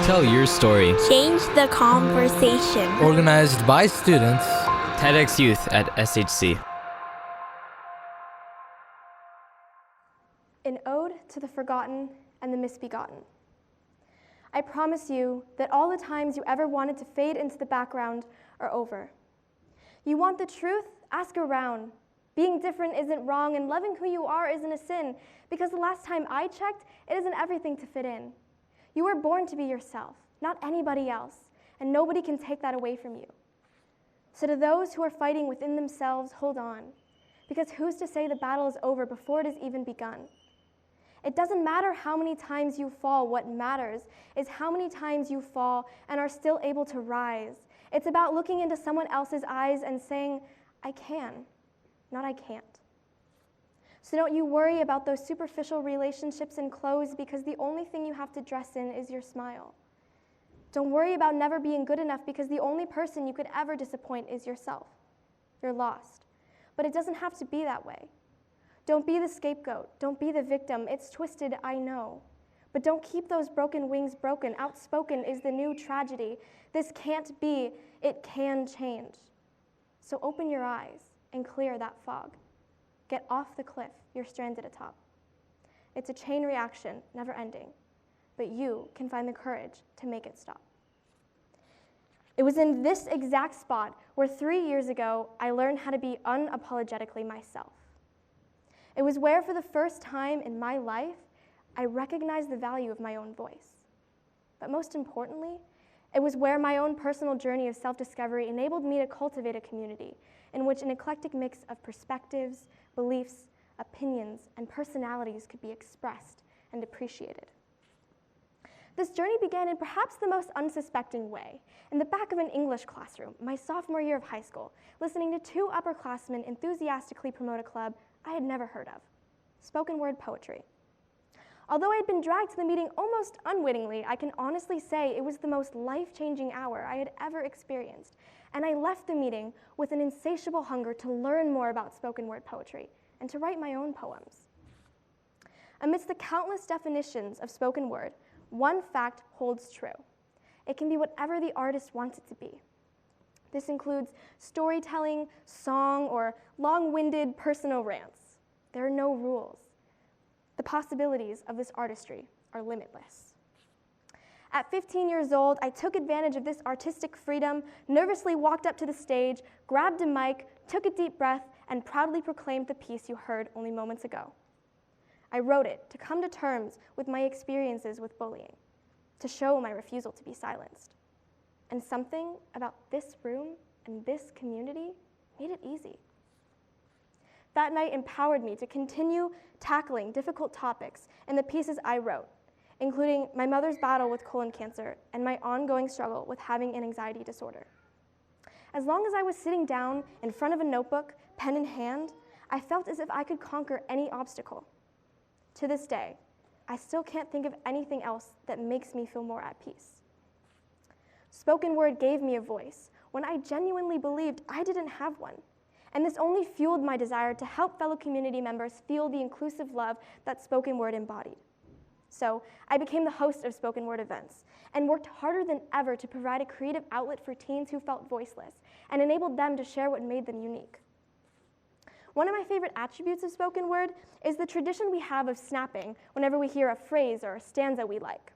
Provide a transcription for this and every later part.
Tell your story. Change the conversation. Organized by students. TEDxYouth at SHC. An ode to the forgotten and the misbegotten. I promise you that all the times you ever wanted to fade into the background are over. You want the truth? Ask around. Being different isn't wrong, and loving who you are isn't a sin, because the last time I checked, it isn't everything to fit in. You were born to be yourself, not anybody else, and nobody can take that away from you. So to those who are fighting within themselves, hold on, because who's to say the battle is over before it has even begun? It doesn't matter how many times you fall. What matters is how many times you fall and are still able to rise. It's about looking into someone else's eyes and saying, I can, not I can't. So don't you worry about those superficial relationships and clothes, because the only thing you have to dress in is your smile. Don't worry about never being good enough, because the only person you could ever disappoint is yourself. You're lost. But it doesn't have to be that way. Don't be the scapegoat. Don't be the victim. It's twisted, I know. But don't keep those broken wings broken. Outspoken is the new tragedy. This can't be. It can change. So open your eyes and clear that fog. Get off the cliff. You're stranded atop. It's a chain reaction, never ending. But you can find the courage to make it stop. It was in this exact spot where 3 years ago, I learned how to be unapologetically myself. It was where, for the first time in my life, I recognized the value of my own voice. But most importantly, it was where my own personal journey of self-discovery enabled me to cultivate a community in which an eclectic mix of perspectives, beliefs, opinions, and personalities could be expressed and appreciated. This journey began in perhaps the most unsuspecting way, in the back of an English classroom, my sophomore year of high school, listening to two upperclassmen enthusiastically promote a club I had never heard of, spoken word poetry. Although I had been dragged to the meeting almost unwittingly, I can honestly say it was the most life-changing hour I had ever experienced, and I left the meeting with an insatiable hunger to learn more about spoken word poetry and to write my own poems. Amidst the countless definitions of spoken word, one fact holds true. It can be whatever the artist wants it to be. This includes storytelling, song, or long-winded personal rants. There are no rules. The possibilities of this artistry are limitless. At 15 years old, I took advantage of this artistic freedom, nervously walked up to the stage, grabbed a mic, took a deep breath, and proudly proclaimed the piece you heard only moments ago. I wrote it to come to terms with my experiences with bullying, to show my refusal to be silenced. And something about this room and this community made it easy. That night empowered me to continue tackling difficult topics in the pieces I wrote, including my mother's battle with colon cancer and my ongoing struggle with having an anxiety disorder. As long as I was sitting down in front of a notebook, pen in hand, I felt as if I could conquer any obstacle. To this day, I still can't think of anything else that makes me feel more at peace. Spoken word gave me a voice when I genuinely believed I didn't have one. And this only fueled my desire to help fellow community members feel the inclusive love that spoken word embodied. So I became the host of spoken word events and worked harder than ever to provide a creative outlet for teens who felt voiceless and enabled them to share what made them unique. One of my favorite attributes of spoken word is the tradition we have of snapping whenever we hear a phrase or a stanza we like.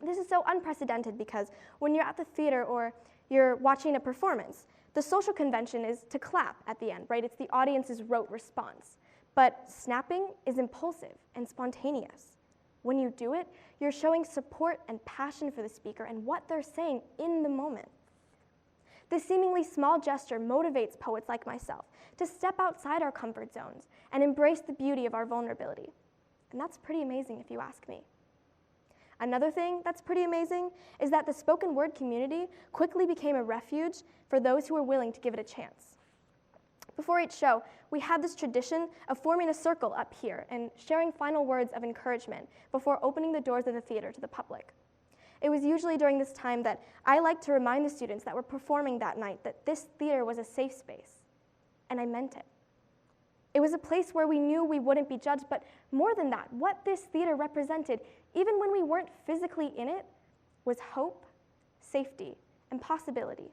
This is so unprecedented because when you're at the theater or you're watching a performance, the social convention is to clap at the end, right? It's the audience's rote response. But snapping is impulsive and spontaneous. When you do it, you're showing support and passion for the speaker and what they're saying in the moment. This seemingly small gesture motivates poets like myself to step outside our comfort zones and embrace the beauty of our vulnerability. And that's pretty amazing if you ask me. Another thing that's pretty amazing is that the spoken word community quickly became a refuge for those who were willing to give it a chance. Before each show, we had this tradition of forming a circle up here and sharing final words of encouragement before opening the doors of the theater to the public. It was usually during this time that I liked to remind the students that were performing that night that this theater was a safe space, and I meant it. It was a place where we knew we wouldn't be judged, but more than that, what this theater represented, even when we weren't physically in it, was hope, safety, and possibility.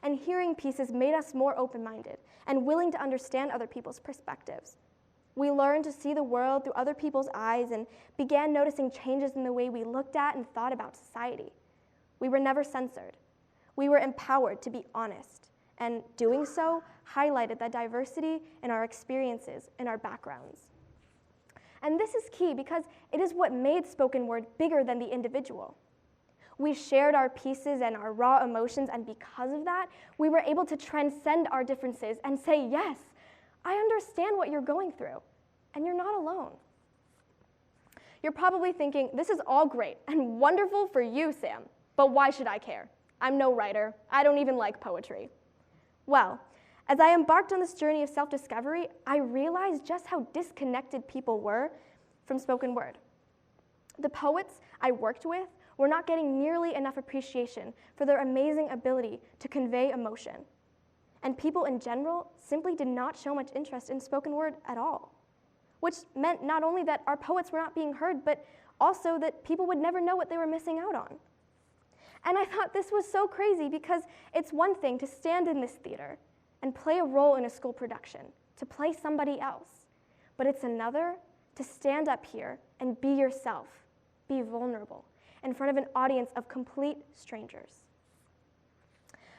And hearing pieces made us more open-minded and willing to understand other people's perspectives. We learned to see the world through other people's eyes and began noticing changes in the way we looked at and thought about society. We were never censored. We were empowered to be honest, and doing so highlighted the diversity in our experiences and our backgrounds. And this is key because it is what made spoken word bigger than the individual. We shared our pieces and our raw emotions, and because of that, we were able to transcend our differences and say, yes, I understand what you're going through, and you're not alone. You're probably thinking, this is all great and wonderful for you, Sam, but why should I care? I'm no writer. I don't even like poetry. Well, as I embarked on this journey of self-discovery, I realized just how disconnected people were from spoken word. The poets I worked with were not getting nearly enough appreciation for their amazing ability to convey emotion. And people in general simply did not show much interest in spoken word at all, which meant not only that our poets were not being heard, but also that people would never know what they were missing out on. And I thought this was so crazy because it's one thing to stand in this theater and play a role in a school production, to play somebody else. But it's another to stand up here and be yourself, be vulnerable, in front of an audience of complete strangers.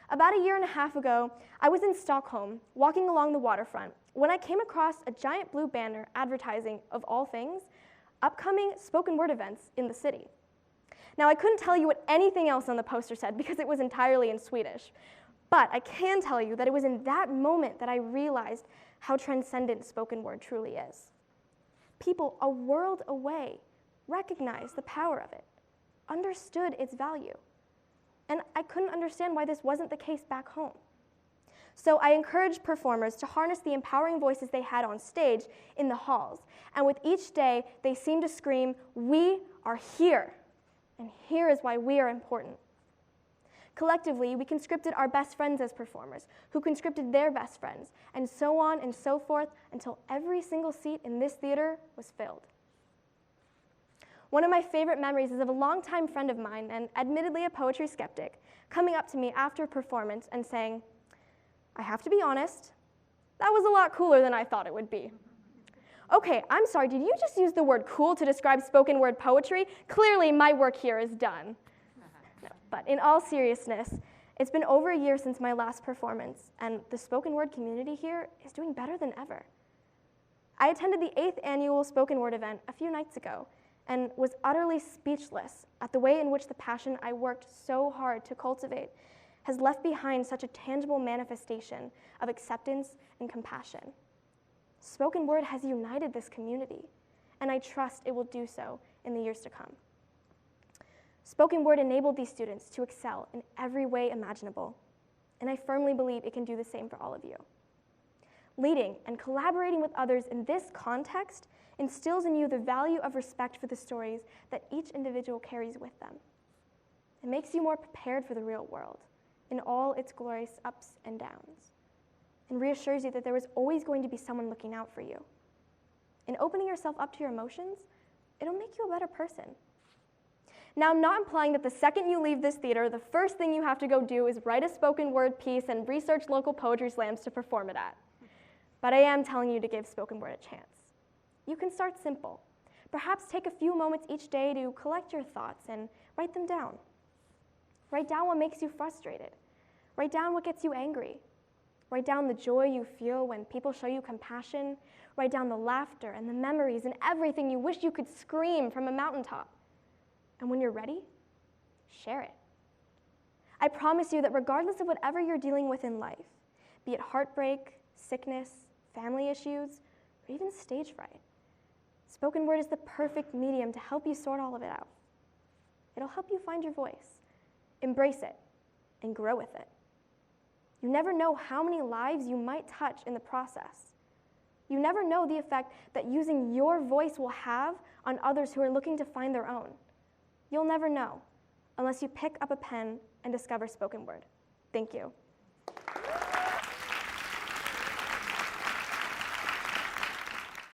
About a year and a half ago, I was in Stockholm, walking along the waterfront, when I came across a giant blue banner advertising, of all things, upcoming spoken word events in the city. Now, I couldn't tell you what anything else on the poster said because it was entirely in Swedish, but I can tell you that it was in that moment that I realized how transcendent spoken word truly is. People a world away recognized the power of it, understood its value, and I couldn't understand why this wasn't the case back home. So I encouraged performers to harness the empowering voices they had on stage in the halls, and with each day, they seemed to scream, "We are here, and here is why we are important." Collectively, we conscripted our best friends as performers, who conscripted their best friends, and so on and so forth until every single seat in this theater was filled. One of my favorite memories is of a longtime friend of mine, and admittedly a poetry skeptic, coming up to me after a performance and saying, "I have to be honest, that was a lot cooler than I thought it would be." Okay, I'm sorry, did you just use the word cool to describe spoken word poetry? Clearly my work here is done. No, but in all seriousness, it's been over a year since my last performance, and the spoken word community here is doing better than ever. I attended the 8th annual spoken word event a few nights ago, and was utterly speechless at the way in which the passion I worked so hard to cultivate has left behind such a tangible manifestation of acceptance and compassion. Spoken word has united this community, and I trust it will do so in the years to come. Spoken word enabled these students to excel in every way imaginable, and I firmly believe it can do the same for all of you. Leading and collaborating with others in this context instills in you the value of respect for the stories that each individual carries with them. It makes you more prepared for the real world in all its glorious ups and downs, and reassures you that there is always going to be someone looking out for you. In opening yourself up to your emotions, it'll make you a better person. Now, I'm not implying that the second you leave this theater, the first thing you have to go do is write a spoken word piece and research local poetry slams to perform it at. But I am telling you to give spoken word a chance. You can start simple. Perhaps take a few moments each day to collect your thoughts and write them down. Write down what makes you frustrated. Write down what gets you angry. Write down the joy you feel when people show you compassion. Write down the laughter and the memories and everything you wish you could scream from a mountaintop. And when you're ready, share it. I promise you that regardless of whatever you're dealing with in life, be it heartbreak, sickness, family issues, or even stage fright, spoken word is the perfect medium to help you sort all of it out. It'll help you find your voice, embrace it, and grow with it. You never know how many lives you might touch in the process. You never know the effect that using your voice will have on others who are looking to find their own. You'll never know unless you pick up a pen and discover spoken word. Thank you.